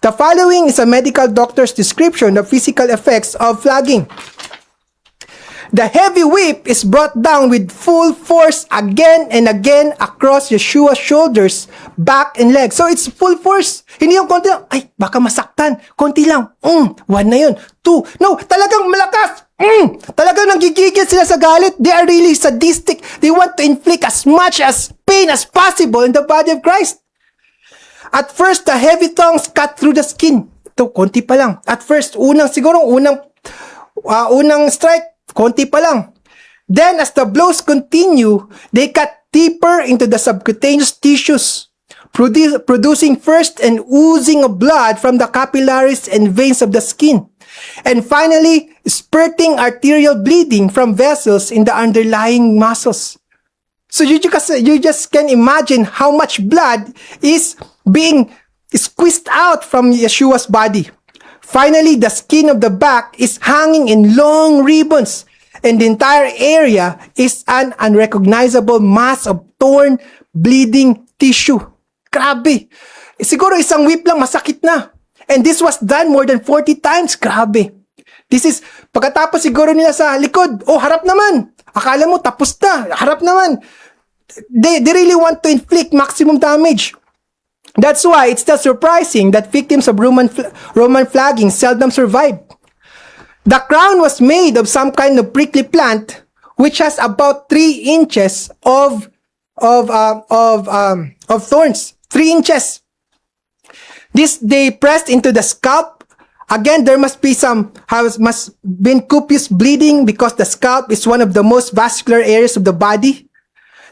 The following is a medical doctor's description of physical effects of flogging. The heavy whip is brought down with full force again and again across Yeshua's shoulders, back, and legs. So it's full force. Hindi yung konti lang, ay, baka masaktan. Konti lang. One na yun. Two. No, talagang malakas. Talagang nanggigigil sila sa galit. They are really sadistic. They want to inflict as much as pain as possible in the body of Christ. At first, the heavy tongues cut through the skin. Ito, konti pa lang. At first, unang strike, konti pa lang. Then, as the blows continue, they cut deeper into the subcutaneous tissues, producing first an oozing of blood from the capillaries and veins of the skin, and finally, spurting arterial bleeding from vessels in the underlying muscles. So you just can imagine how much blood is being squeezed out from Yeshua's body. Finally, the skin of the back is hanging in long ribbons, and the entire area is an unrecognizable mass of torn, bleeding tissue. Grabe. Siguro isang whip lang masakit na. And this was done more than 40 times. Grabe. This is, pagkatapos siguro nila sa likod, oh, harap naman. Akala mo, tapos na. Harap naman. They really want to inflict maximum damage. That's why it's still surprising that victims of Roman flogging seldom survive. The crown was made of some kind of prickly plant, which has about 3 inches of thorns. 3 inches. This they pressed into the scalp. Again, there must been copious bleeding because the scalp is one of the most vascular areas of the body.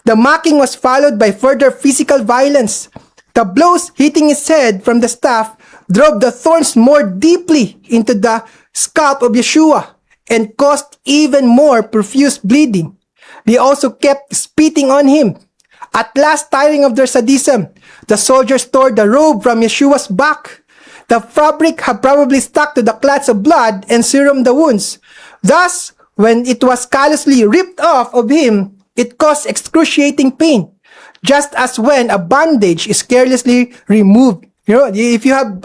The marking was followed by further physical violence. The blows hitting his head from the staff drove the thorns more deeply into the scalp of Yeshua and caused even more profuse bleeding. They also kept spitting on him. At last, tiring of their sadism, the soldiers tore the robe from Yeshua's back. The fabric had probably stuck to the clots of blood and serum the wounds. Thus, when it was callously ripped off of him, it caused excruciating pain, just as when a bandage is carelessly removed. You know, if you have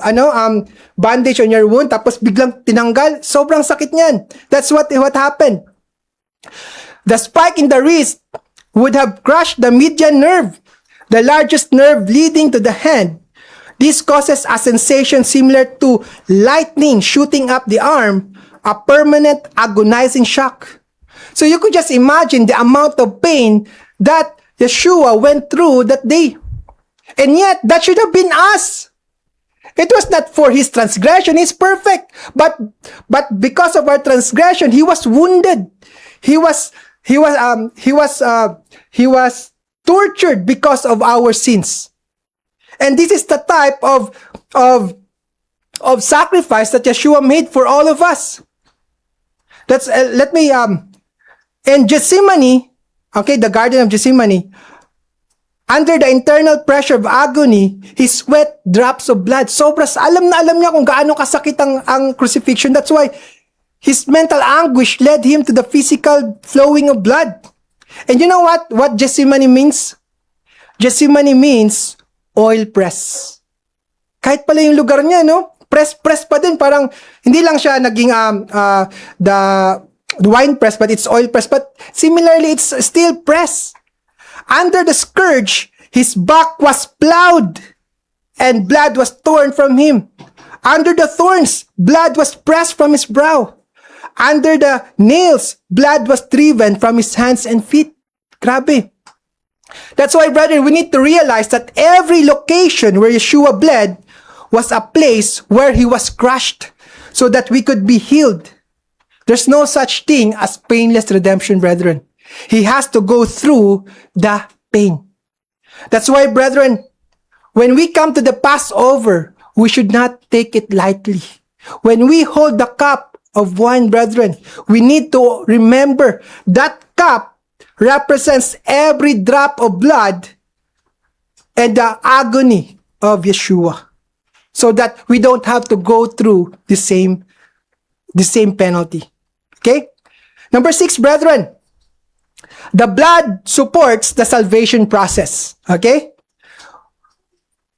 bandage on your wound, tapos biglang tinanggal, sobrang sakit niyan. That's what happened. The spike in the wrist would have crushed the median nerve, the largest nerve leading to the hand. This causes a sensation similar to lightning shooting up the arm, a permanent agonizing shock. So you could just imagine the amount of pain that Yeshua went through that day. And yet, that should have been us. It was not for his transgression. He's perfect. But because of our transgression, he was wounded. He was tortured because of our sins. And this is the type of sacrifice that Yeshua made for all of us. That's in Gethsemane, okay, the Garden of Gethsemane, under the internal pressure of agony, he sweat drops of blood. Alam niya kung gaano kasakit ang crucifixion. That's why his mental anguish led him to the physical flowing of blood. And you know what Gethsemane means? Gethsemane means oil press. Kahit pala yung lugar niya, no? Press pa din. Parang, hindi lang siya naging the wine press, but it's oil press. But similarly, it's still press. Under the scourge, his back was plowed and blood was torn from him. Under the thorns, blood was pressed from his brow. Under the nails, blood was driven from his hands and feet. Grabe. That's why, brethren, we need to realize that every location where Yeshua bled was a place where he was crushed so that we could be healed. There's no such thing as painless redemption, brethren. He has to go through the pain. That's why, brethren, when we come to the Passover, we should not take it lightly. When we hold the cup of wine, brethren, we need to remember that cup represents every drop of blood and the agony of Yeshua, so that we don't have to go through the same penalty. Okay? Number 6, brethren, The blood supports the salvation process. Okay?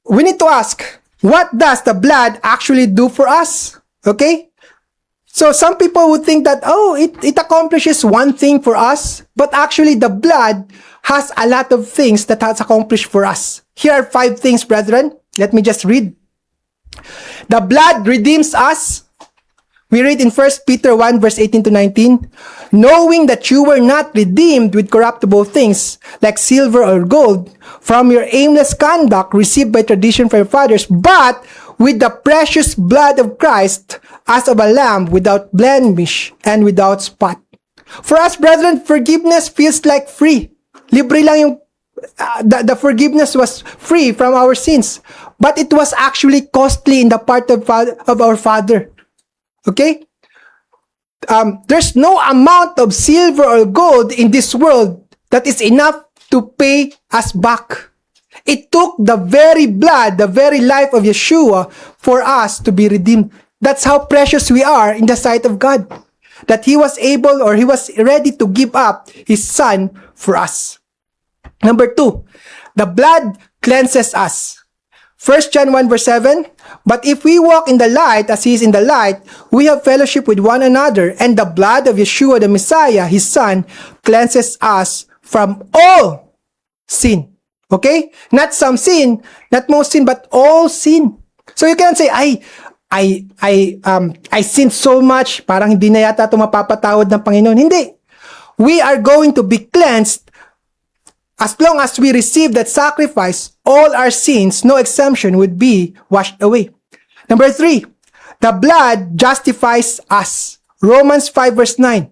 We need to ask, what does the blood actually do for us? Okay? So some people would think that, it accomplishes one thing for us, but actually the blood has a lot of things that has accomplished for us. Here are 5 things, brethren. Let me just read. The blood redeems us. We read in 1 Peter 1 verse 18 to 19, knowing that you were not redeemed with corruptible things like silver or gold from your aimless conduct received by tradition from your fathers, but with the precious blood of Christ as of a lamb without blemish and without spot. For us, brethren, forgiveness feels like free. Libre lang yung, the forgiveness was free from our sins. But it was actually costly in the part of our Father. Okay? There's no amount of silver or gold in this world that is enough to pay us back. It took the very blood, the very life of Yeshua for us to be redeemed. That's how precious we are in the sight of God. That He was able, or He was ready to give up His Son for us. Number 2, the blood cleanses us. 1 John 1 verse 7, but if we walk in the light as He is in the light, we have fellowship with one another, and the blood of Yeshua the Messiah, His Son, cleanses us from all sin. Okay? Not some sin, not most sin, but all sin. So you can say, I sinned so much, parang hindi na yata ito mapapatawad ng Panginoon. Hindi. We are going to be cleansed as long as we receive that sacrifice. All our sins, no exemption, would be washed away. Number 3, the blood justifies us. Romans 5 verse 9.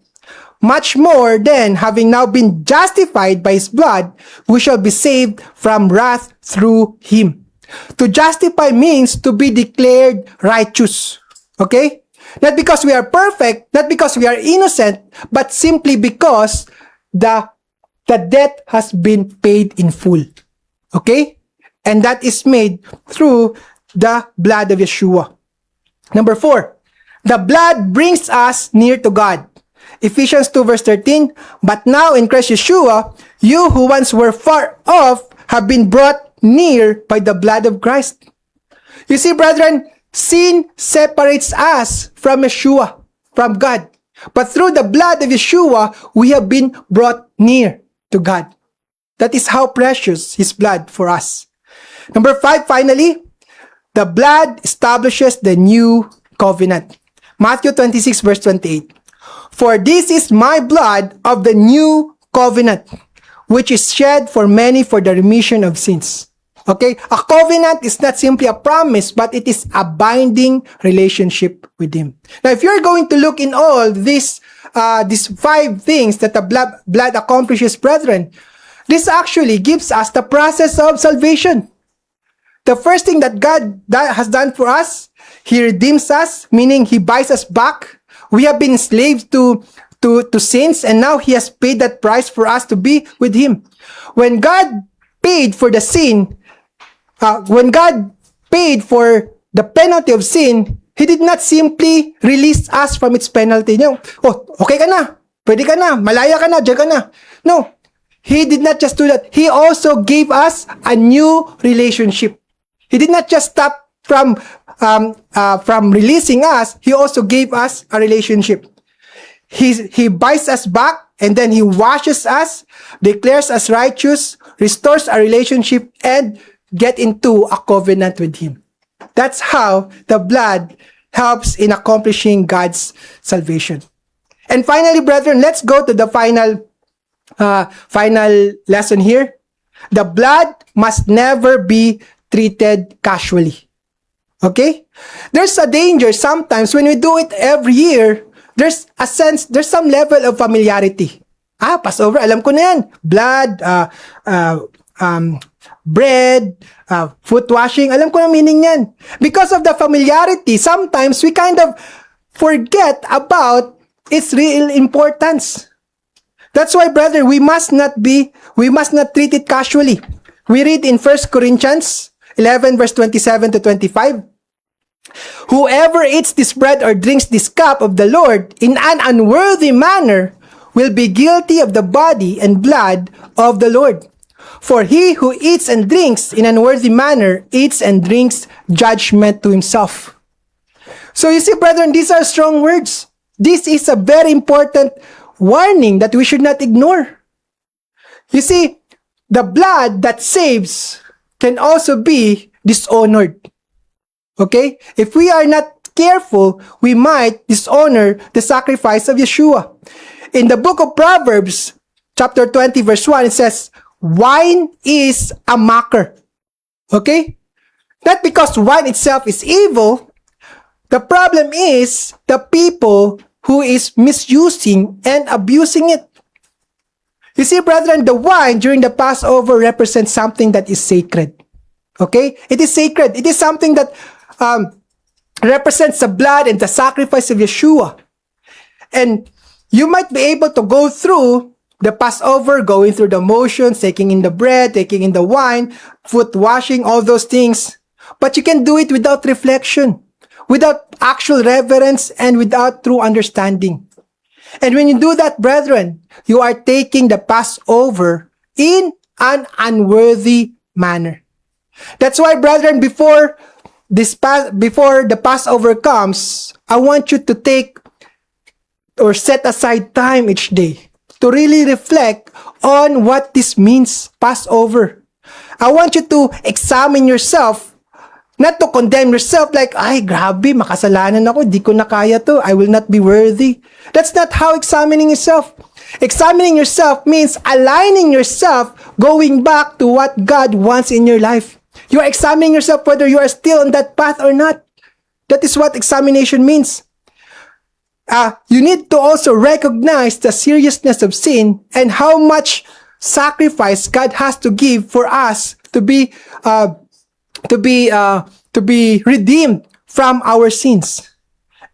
Much more then, having now been justified by His blood, we shall be saved from wrath through Him. To justify means to be declared righteous. Okay? Not because we are perfect, not because we are innocent, but simply because the debt has been paid in full. Okay? And that is made through the blood of Yeshua. Number 4, the blood brings us near to God. Ephesians 2 verse 13, but now in Christ Yeshua, you who once were far off have been brought near by the blood of Christ. You see, brethren, sin separates us from Yeshua, from God. But through the blood of Yeshua, we have been brought near to God. That is how precious His blood for us. Number 5, finally, the blood establishes the new covenant. Matthew 26 verse 28. For this is my blood of the new covenant, which is shed for many for the remission of sins. Okay? A covenant is not simply a promise, but it is a binding relationship with Him. Now, if you're going to look in all these 5 things that the blood accomplishes, brethren, this actually gives us the process of salvation. The first thing that God has done for us, He redeems us, meaning He buys us back. We have been slaves to sins, and now He has paid that price for us to be with Him. When God paid for the sin, when God paid for the penalty of sin, He did not simply release us from its penalty. No, okay ka na, pwede ka na, malaya ka na, diyan ka na. No, He did not just do that. He also gave us a new relationship. He did not just stop from releasing us. He also gave us a relationship. He buys us back, and then He washes us, declares us righteous, restores our relationship, and get into a covenant with Him. That's how the blood helps in accomplishing God's salvation. And finally, brethren, let's go to the final lesson here. The blood must never be treated casually. Okay? There's a danger sometimes when we do it every year. There's some level of familiarity. Passover, alam ko na yan. Blood, bread, foot washing, alam ko na meaning yan. Because of the familiarity, sometimes we kind of forget about its real importance. That's why, brother, we must not treat it casually. We read in 1 Corinthians 11 verse 27 to 25. Whoever eats this bread or drinks this cup of the Lord in an unworthy manner will be guilty of the body and blood of the Lord. For he who eats and drinks in an unworthy manner eats and drinks judgment to himself. So you see, brethren, these are strong words. This is a very important warning that we should not ignore. You see, the blood that saves can also be dishonored. Okay? If we are not careful, we might dishonor the sacrifice of Yeshua. In the book of Proverbs, chapter 20, verse 1, it says, wine is a mocker. Okay? Not because wine itself is evil. The problem is the people who is misusing and abusing it. You see, brethren, the wine during the Passover represents something that is sacred. Okay? It is sacred. It is something that represents the blood and the sacrifice of Yeshua. And you might be able to go through the Passover, going through the motions, taking in the bread, taking in the wine, foot washing, all those things. But you can do it without reflection, without actual reverence, and without true understanding. And when you do that, brethren, you are taking the Passover in an unworthy manner. That's why, brethren, before the Passover comes, I want you to take or set aside time each day to really reflect on what this means, Passover. I want you to examine yourself, not to condemn yourself like, ay, grabe, makasalanan ako, di ko na kaya to, I will not be worthy. That's not how examining yourself. Examining yourself means aligning yourself, going back to what God wants in your life. You are examining yourself whether you are still on that path or not. That is what examination means. You need to also recognize the seriousness of sin and how much sacrifice God has to give for us to be redeemed from our sins.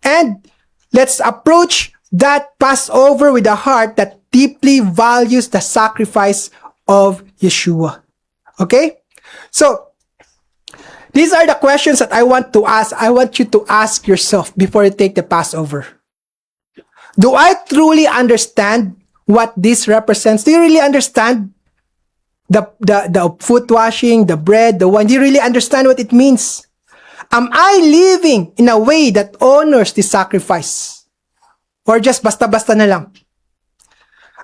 And let's approach that Passover with a heart that deeply values the sacrifice of Yeshua. Okay? So, these are the questions that I want to ask. I want you to ask yourself before you take the Passover. Do I truly understand what this represents? Do you really understand the foot washing, the bread, the wine? Do you really understand what it means? Am I living in a way that honors the sacrifice? Or just basta-basta na lang?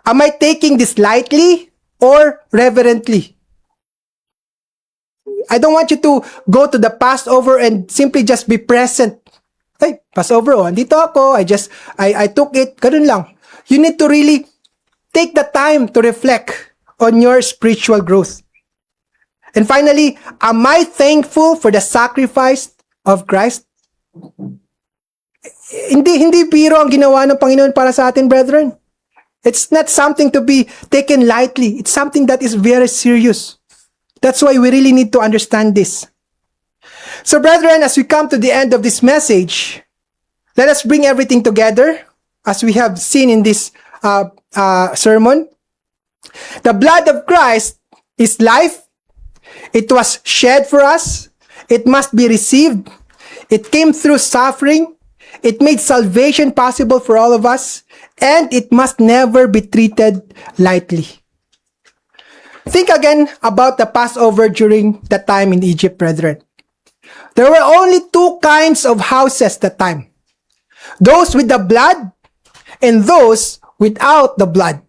Am I taking this lightly or reverently? I don't want you to go to the Passover and simply just be present. Hey, Passover, oh, andito ako. I took it. Ganun lang. You need to really take the time to reflect on your spiritual growth. And finally, am I thankful for the sacrifice of Christ? Hindi biro ang ginawa ng Panginoon para sa atin, brethren. It's not something to be taken lightly. It's something that is very serious. That's why we really need to understand this. So, brethren, as we come to the end of this message, let us bring everything together as we have seen in this sermon. The blood of Christ is life. It was shed for us. It must be received. It came through suffering. It made salvation possible for all of us. And it must never be treated lightly. Think again about the Passover during the time in Egypt, brethren. There were only two kinds of houses that time. Those with the blood and those without the blood.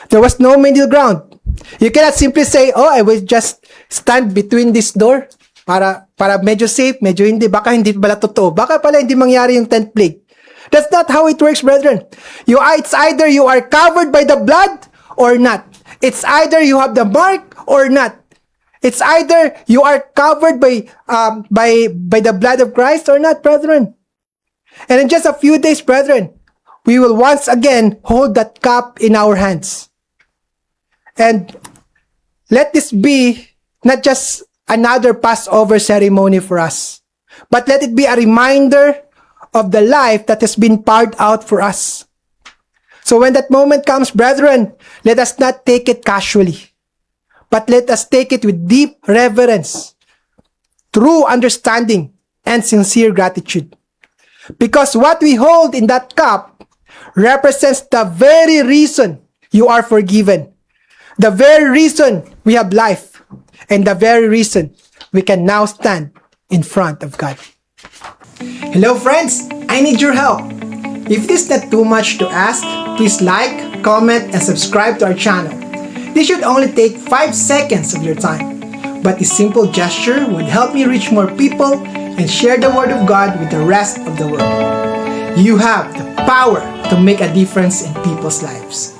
There was no middle ground. You cannot simply say, oh, I will just stand between this door para medyo safe, medyo hindi. Baka hindi pala totoo. Baka pala hindi mangyari yung 10th plague. That's not how it works, brethren. It's either you are covered by the blood or not. It's either you have the mark or not. It's either you are covered by the blood of Christ or not, brethren. And in just a few days, brethren, we will once again hold that cup in our hands. And let this be not just another Passover ceremony for us, but let it be a reminder of the life that has been poured out for us. So when that moment comes, brethren, let us not take it casually, but let us take it with deep reverence, true understanding, and sincere gratitude. Because what we hold in that cup represents the very reason you are forgiven, the very reason we have life, and the very reason we can now stand in front of God. Hello friends, I need your help. If this is not too much to ask, please like, comment, and subscribe to our channel. This should only take 5 seconds of your time, but this simple gesture would help me reach more people and share the Word of God with the rest of the world. You have the power to make a difference in people's lives.